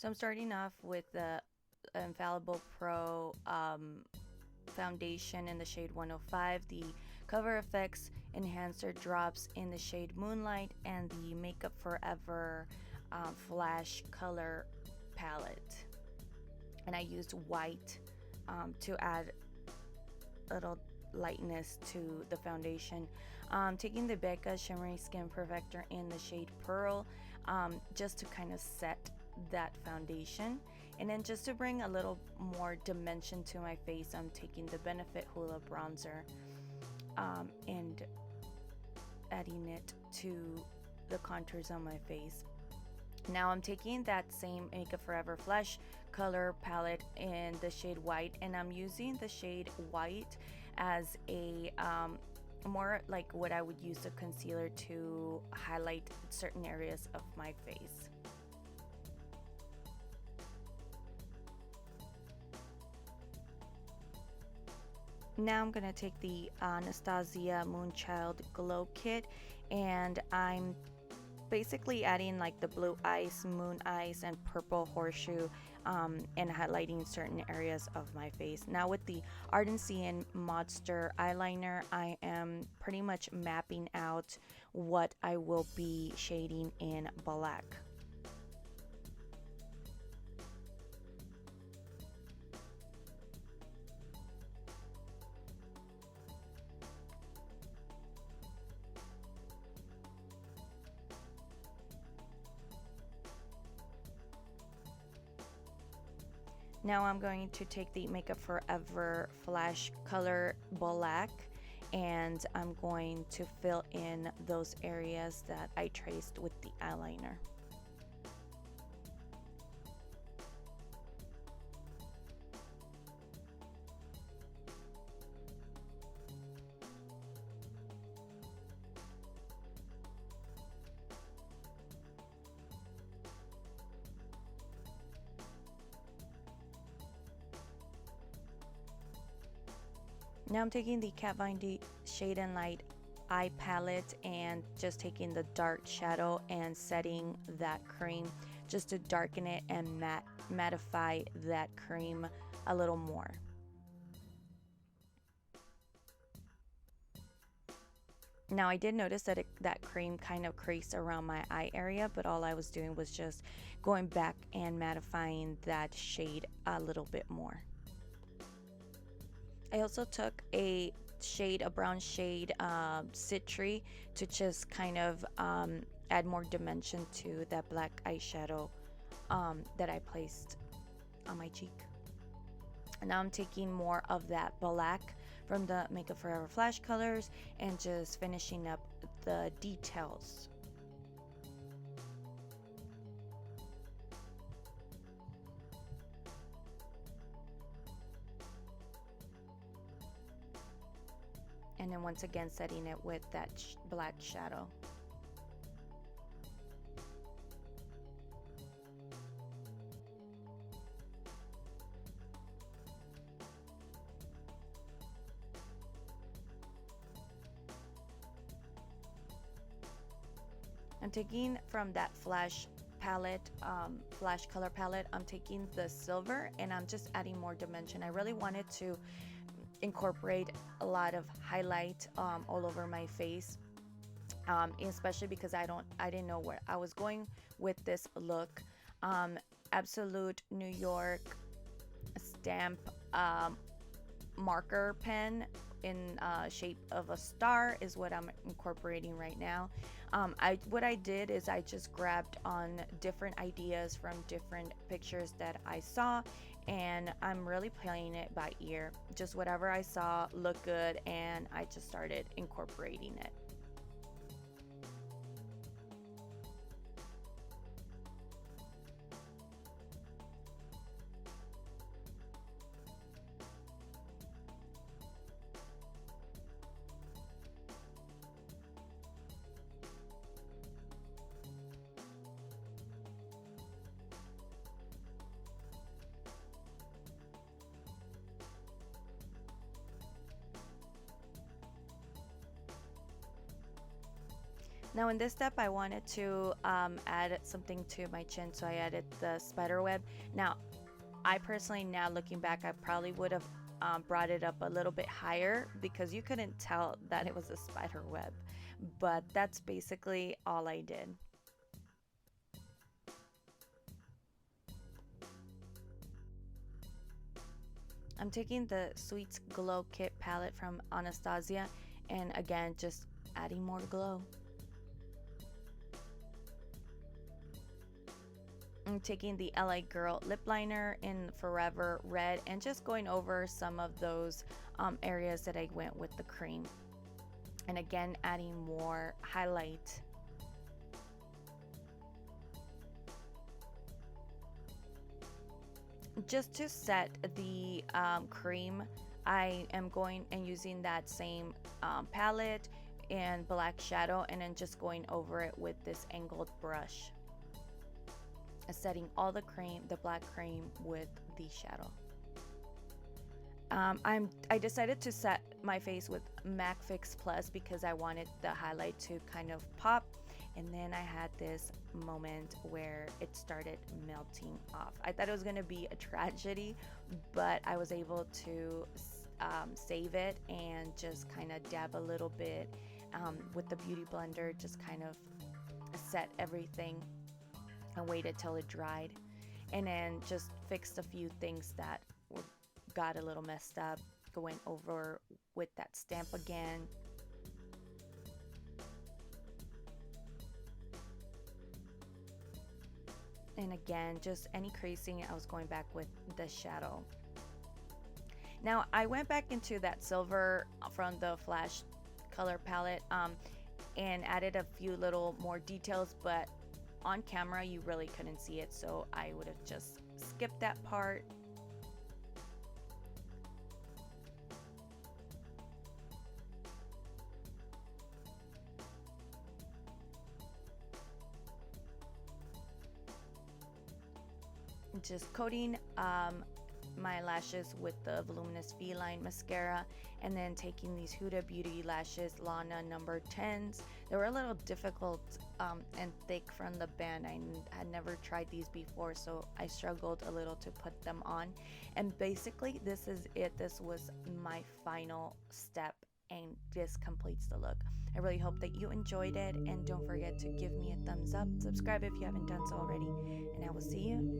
So I'm starting off with the Infallible Pro foundation in the shade 105, the Cover FX enhancer drops in the shade Moonlight, and the Makeup Forever flash color palette. And I used white to add a little lightness to the foundation. Taking the Becca Shimmering Skin Perfector in the shade Pearl, just to kind of set that foundation. And then just to bring a little more dimension to my face, I'm taking the Benefit Hula bronzer and adding it to the contours on my face. Now I'm taking that same Makeup Forever Flash color palette in the shade White, and I'm using the shade White as a more like what I would use a concealer to highlight certain areas of my face. Now I'm going to take the ABH Moonchild Glow Kit, and I'm basically adding like the blue ice, moon ice, and purple horseshoe, and highlighting certain areas of my face. Now with the Ardency and Modster eyeliner, I am pretty much mapping out what I will be shading in black. Now I'm going to take the Makeup Forever Flash Color Black, and I'm going to fill in those areas that I traced with the eyeliner. Now I'm taking the Kat Von D Shade and Light eye palette and just taking the dark shadow and setting that cream just to darken it and mattify that cream a little more. Now I did notice that that cream kind of creased around my eye area, but all I was doing was just going back and mattifying that shade a little bit more. I also took a brown shade, Citry, to just kind of add more dimension to that black eyeshadow that I placed on my cheek. And now I'm taking more of that black from the Makeup Forever Flash colors and just finishing up the details. And then once again setting it with that black shadow. I'm taking from that flash palette, flash color palette, I'm taking the silver and I'm just adding more dimension. I really wanted to incorporate a lot of highlight all over my face, especially because I didn't know where I was going with this look. Absolute New York stamp marker pen in shape of a star is what I'm incorporating right now. What I did is I just grabbed on different ideas from different pictures that I saw, and I'm really playing it by ear. Just whatever I saw looked good, and I just started incorporating it. Now in this step, I wanted to add something to my chin, so I added the spider web. Now, I personally, now looking back, I probably would have brought it up a little bit higher because you couldn't tell that it was a spider web. But that's basically all I did. I'm taking the Sweets Glow Kit palette from Anastasia, and again, just adding more glow. I'm taking the LA Girl lip liner in Forever Red and just going over some of those areas that I went with the cream. And again, adding more highlight. Just to set the cream, I am going and using that same palette and black shadow, and then just going over it with this angled brush, setting all the cream, the black cream, with the shadow. I decided to set my face with MAC Fix Plus because I wanted the highlight to kind of pop, and then I had this moment where it started melting off. I thought it was gonna be a tragedy, but I was able to save it and just kind of dab a little bit with the beauty blender, just kind of set everything and waited till it dried, and then just fixed a few things that got a little messed up, going over with that stamp again. And again, just any creasing, I was going back with the shadow. Now I went back into that silver from the Flash color palette and added a few little more details, but on camera you really couldn't see it, so I would have just skipped that part. Just coating my lashes with the Voluminous Feline mascara, and then taking these Huda Beauty lashes, Lana number 10s. They were a little difficult and thick from the band. I had never tried these before, so I struggled a little to put them on. And basically this is it. This was my final step, and this completes the look. I really hope that you enjoyed it, and don't forget to give me a thumbs up, subscribe if you haven't done so already, and I will see you